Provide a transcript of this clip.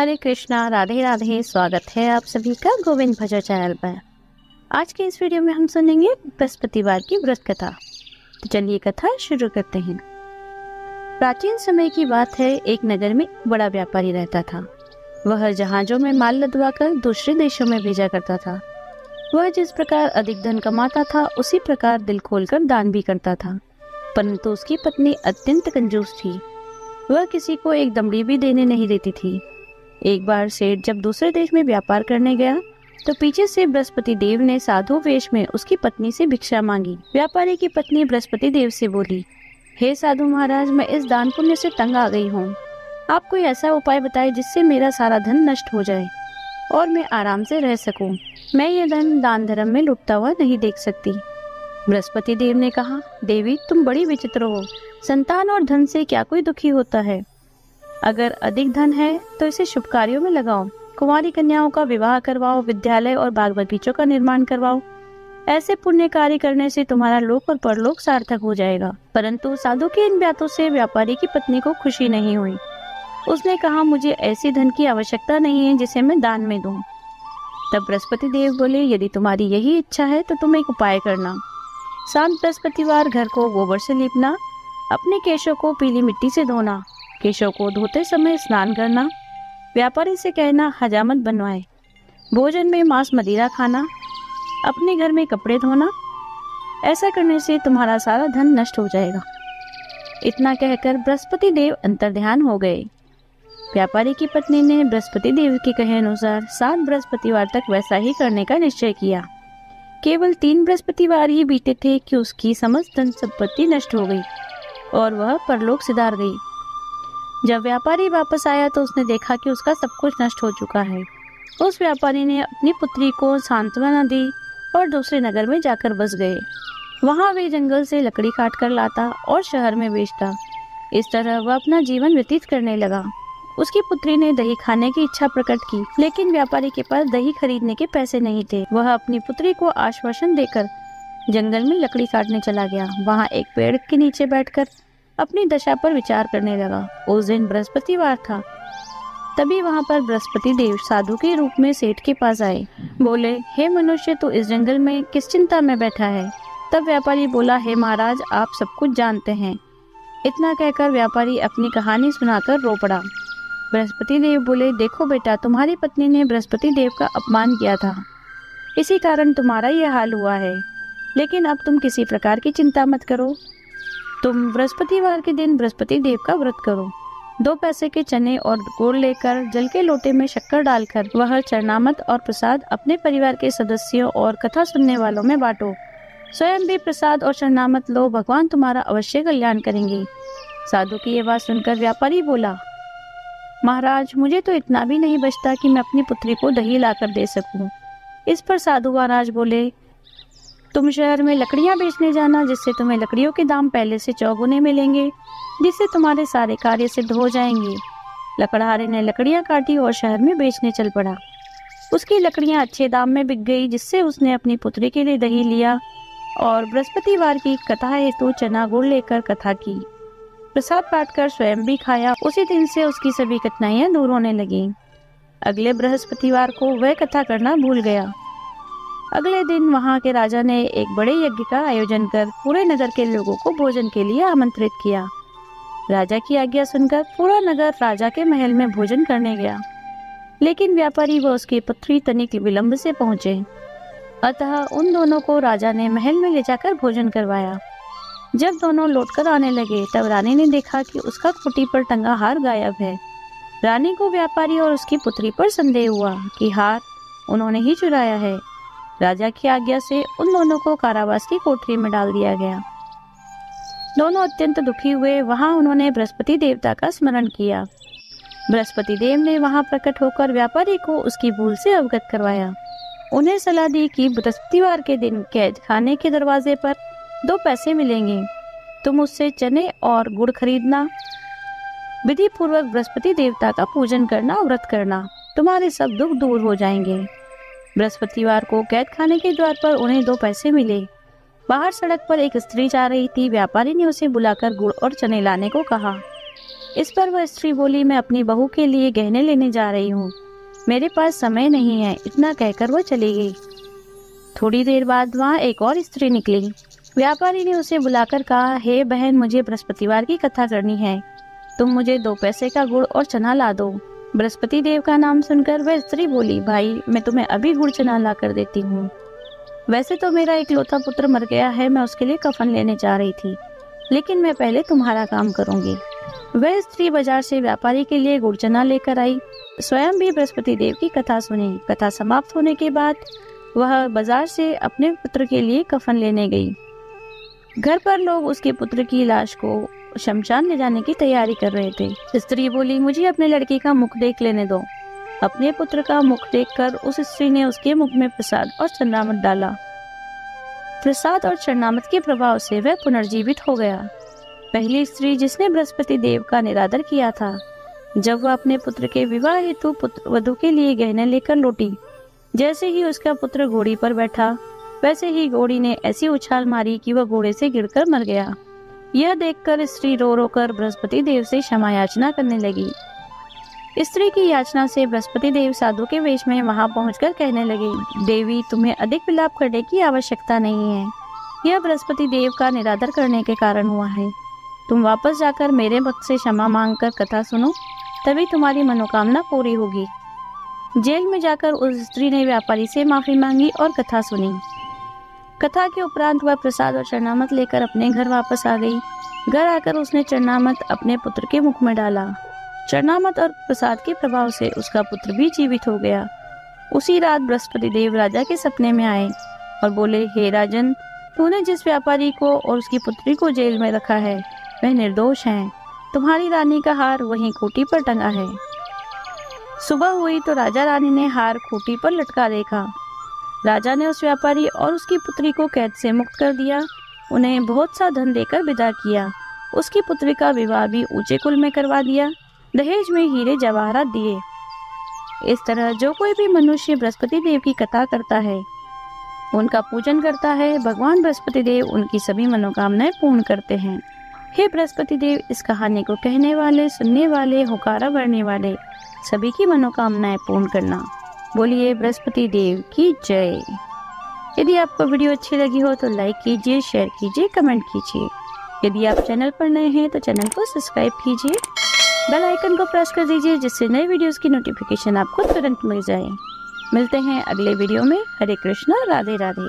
हरे कृष्णा, राधे राधे। स्वागत है आप सभी का गोविंद भजन चैनल पर। आज के इस वीडियो में हम सुनेंगे बृहस्पतिवार की व्रत कथा। तो चलिए कथा शुरू करते हैं। प्राचीन समय की बात है, एक नगर में बड़ा व्यापारी रहता था। वह जहाजों में माल लदवा कर दूसरे देशों में भेजा करता था। वह जिस प्रकार अधिक धन कमाता था, उसी प्रकार दिल खोलकर दान भी करता था। परंतु उसकी पत्नी अत्यंत कंजूस थी। वह किसी को एक दमड़ी भी देने नहीं देती थी। एक बार सेठ जब दूसरे देश में व्यापार करने गया तो पीछे से बृहस्पति देव ने साधु वेश में उसकी पत्नी से भिक्षा मांगी। व्यापारी की पत्नी बृहस्पति देव से बोली, हे साधु महाराज, मैं इस दान पुण्य से तंग आ गई हूँ। आप कोई ऐसा उपाय बताएं जिससे मेरा सारा धन नष्ट हो जाए और मैं आराम से रह सकूं। मैं ये धन दान धर्म में लुटता हुआ नहीं देख सकती। बृहस्पति देव ने कहा, देवी तुम बड़ी विचित्र हो। संतान और धन से क्या कोई दुखी होता है? अगर अधिक धन है तो इसे शुभ कार्यों में लगाओ। कुंवारी कन्याओं का विवाह करवाओ, विद्यालय और बाग बगीचों का निर्माण करवाओ। ऐसे पुण्य कार्य करने से तुम्हारा लोक और परलोक सार्थक हो जाएगा। परंतु साधु के इन बातों से व्यापारी की पत्नी को खुशी नहीं हुई। उसने कहा, मुझे ऐसी धन की आवश्यकता नहीं है जिसे मैं दान में दूं। तब बृहस्पति देव बोले, यदि तुम्हारी यही इच्छा है तो तुम एक उपाय करना। शाम बृहस्पतिवार घर को गोबर से लीपना, अपने केशों को पीली मिट्टी से धोना, केशों को धोते समय स्नान करना, व्यापारी से कहना हजामत बनवाए, भोजन में मांस मदिरा खाना, अपने घर में कपड़े धोना। ऐसा करने से तुम्हारा सारा धन नष्ट हो जाएगा। इतना कहकर बृहस्पति देव अंतर्ध्यान हो गए। व्यापारी की पत्नी ने बृहस्पति देव के कहे अनुसार 7 बृहस्पतिवार तक वैसा ही करने का निश्चय किया। केवल 3 बृहस्पतिवार ही बीते थे कि उसकी समस्त धन संपत्ति नष्ट हो गई और वह परलोक सिधार गई। जब व्यापारी वापस आया तो उसने देखा कि उसका सब कुछ नष्ट हो चुका है। उस व्यापारी ने अपनी पुत्री को सांत्वना दी और दूसरे नगर में जाकर बस गए। वहां वे जंगल से लकड़ी काट कर लाता और शहर में बेचता। इस तरह वह अपना जीवन व्यतीत करने लगा। उसकी पुत्री ने दही खाने की इच्छा प्रकट की, लेकिन व्यापारी के पास दही खरीदने के पैसे नहीं थे। वह अपनी पुत्री को आश्वासन देकर जंगल में लकड़ी काटने चला गया। वहाँ एक पेड़ के नीचे बैठकर अपनी दशा पर विचार करने लगा। उस दिन बृहस्पतिवार था। तभी वहां पर बृहस्पति देव साधु के रूप में सेठ के पास आए। बोले, हे मनुष्य, तू इस जंगल में किस चिंता में बैठा है? तब व्यापारी बोला, हे महाराज, आप सब कुछ जानते हैं। इतना कहकर व्यापारी अपनी कहानी सुनाकर रो पड़ा। बृहस्पति देव बोले, देखो बेटा, तुम्हारी पत्नी ने बृहस्पति देव का अपमान किया था, इसी कारण तुम्हारा यह हाल हुआ है। लेकिन अब तुम किसी प्रकार की चिंता मत करो। तुम बृहस्पतिवार के दिन बृहस्पति देव का व्रत करो। 2 पैसे के चने और गुड़ लेकर जल के लोटे में शक्कर डालकर वह चरणामत और प्रसाद अपने परिवार के सदस्यों और कथा सुनने वालों में बांटो। स्वयं भी प्रसाद और चरणामत लो, भगवान तुम्हारा अवश्य कल्याण करेंगे। साधु की ये बात सुनकर व्यापारी बोला, महाराज, मुझे तो इतना भी नहीं बचता कि मैं अपनी पुत्री को दही लाकर दे सकूं। इस पर साधु महाराज बोले, तुम शहर में लकड़ियां बेचने जाना, जिससे तुम्हें लकड़ियों के दाम पहले से चौगुने मिलेंगे, जिससे तुम्हारे सारे कार्य सिद्ध हो जाएंगे। लकड़हारे ने लकड़ियां काटी और शहर में बेचने चल पड़ा। उसकी लकड़ियां अच्छे दाम में बिक गई, जिससे उसने अपनी पुत्री के लिए दही लिया और बृहस्पतिवार की कथा हेतु चना गुड़ लेकर कथा की। प्रसाद बांटकर स्वयं भी खाया। उसी दिन से उसकी सभी कठिनाइयां दूर होने लगी। अगले बृहस्पतिवार को वह कथा करना भूल गया। अगले दिन वहां के राजा ने एक बड़े यज्ञ का आयोजन कर पूरे नगर के लोगों को भोजन के लिए आमंत्रित किया। राजा की आज्ञा सुनकर पूरा नगर राजा के महल में भोजन करने गया, लेकिन व्यापारी व उसकी पुत्री तनिक विलंब से पहुंचे। अतः उन दोनों को राजा ने महल में ले जाकर भोजन करवाया। जब दोनों लौटकर आने लगे तब रानी ने देखा कि उसका खूंटी पर टंगा हार गायब है। रानी को व्यापारी और उसकी पुत्री पर संदेह हुआ कि हार उन्होंने ही चुराया है। राजा की आज्ञा से उन दोनों को कारावास की कोठरी में डाल दिया गया। दोनों अत्यंत दुखी हुए। वहां उन्होंने बृहस्पति देवता का स्मरण किया। बृहस्पति देव ने वहां प्रकट होकर व्यापारी को उसकी भूल से अवगत करवाया। उन्हें सलाह दी कि बृहस्पतिवार के दिन कैद खाने के दरवाजे पर 2 पैसे मिलेंगे, तुम उससे चने और गुड़ खरीदना, विधि पूर्वक बृहस्पति देवता का पूजन करना, व्रत करना, तुम्हारे सब दुख दूर हो जाएंगे। बृहस्पतिवार को कैद खाने के द्वार पर उन्हें 2 पैसे मिले। बाहर सड़क पर एक स्त्री जा रही थी। व्यापारी ने उसे बुलाकर गुड़ और चने लाने को कहा। इस पर वह स्त्री बोली, मैं अपनी बहू के लिए गहने लेने जा रही हूँ, मेरे पास समय नहीं है। इतना कहकर वह चली गई। थोड़ी देर बाद वहाँ एक और स्त्री निकली। व्यापारी ने उसे बुलाकर कहा, हे बहन, मुझे बृहस्पतिवार की कथा करनी है, तुम मुझे 2 पैसे का गुड़ और चना ला दो। बृहस्पति देव का नाम सुनकर वह स्त्री बोली, भाई मैं तुम्हें अभी गुड़ चना ला कर देती हूँ। वैसे तो मेरा इकलौता पुत्र मर गया है, मैं उसके लिए कफन लेने जा रही थी, लेकिन मैं पहले तुम्हारा काम करूंगी। वह स्त्री बाजार से व्यापारी के लिए गुड़ चना लेकर आई, स्वयं भी बृहस्पति देव की कथा सुनी। कथा समाप्त होने के बाद वह बाजार से अपने पुत्र के लिए कफन लेने गई। घर पर लोग उसके पुत्र की लाश को शमशान ले जाने की तैयारी कर रहे थे। स्त्री बोली, मुझे अपने लड़के का मुख देख लेने दो। अपने पुत्र का मुख देखकर उस स्त्री ने उसके मुख में प्रसाद और चरणामृत डाला। प्रसाद और चरणामृत के प्रभाव से वह पुनर्जीवित हो गया। पहली स्त्री जिसने बृहस्पति देव का निरादर किया था, जब वह अपने पुत्र के विवाह हेतु वधू के लिए गहने लेकर लौटी, जैसे ही उसका पुत्र घोड़ी पर बैठा, वैसे ही घोड़ी ने ऐसी उछाल मारी कि वह घोड़े से गिरकर मर गया। यह देखकर स्त्री रो रो कर बृहस्पति देव से क्षमा याचना करने लगी। स्त्री की याचना से बृहस्पति देव साधु के वेश में वहां पहुंचकर कहने लगे, देवी, तुम्हें अधिक विलाप करने की आवश्यकता नहीं है। यह बृहस्पति देव का निरादर करने के कारण हुआ है। तुम वापस जाकर मेरे भक्त से क्षमा मांगकर कथा सुनो, तभी तुम्हारी मनोकामना पूरी होगी। जेल में जाकर उस स्त्री ने व्यापारी से माफी मांगी और कथा सुनी। कथा के उपरांत वह प्रसाद और चरणामृत लेकर अपने घर वापस आ गई। घर आकर उसने चरणामृत अपने पुत्र के मुख में डाला। चरणामृत और प्रसाद के प्रभाव से उसका पुत्र भी जीवित हो गया। उसी रात बृहस्पति देव राजा के सपने में आए और बोले, हे राजन, तूने जिस व्यापारी को और उसकी पुत्री को जेल में रखा है वह निर्दोष है। तुम्हारी रानी का हार वहीं खूंटी पर टंगा है। सुबह हुई तो राजा रानी ने हार खूंटी पर लटका देखा। राजा ने उस व्यापारी और उसकी पुत्री को कैद से मुक्त कर दिया, उन्हें बहुत सा धन देकर विदा किया। उसकी पुत्री का विवाह भी ऊंचे कुल में करवा दिया, दहेज में हीरे जवाहरात दिए। इस तरह जो कोई भी मनुष्य बृहस्पति देव की कथा करता है, उनका पूजन करता है, भगवान बृहस्पति देव उनकी सभी मनोकामनाएं पूर्ण करते हैं। हे बृहस्पति देव, इस कहानी को कहने वाले, सुनने वाले, हुकारा भरने वाले सभी की मनोकामनाएं पूर्ण करना। बोलिए बृहस्पति देव की जय। यदि आपको वीडियो अच्छी लगी हो तो लाइक कीजिए, शेयर कीजिए, कमेंट कीजिए। यदि आप चैनल पर नए हैं तो चैनल को सब्सक्राइब कीजिए, बेल आइकन को प्रेस कर दीजिए, जिससे नए वीडियोस की नोटिफिकेशन आपको तुरंत मिल जाए। मिलते हैं अगले वीडियो में। हरे कृष्णा, राधे राधे।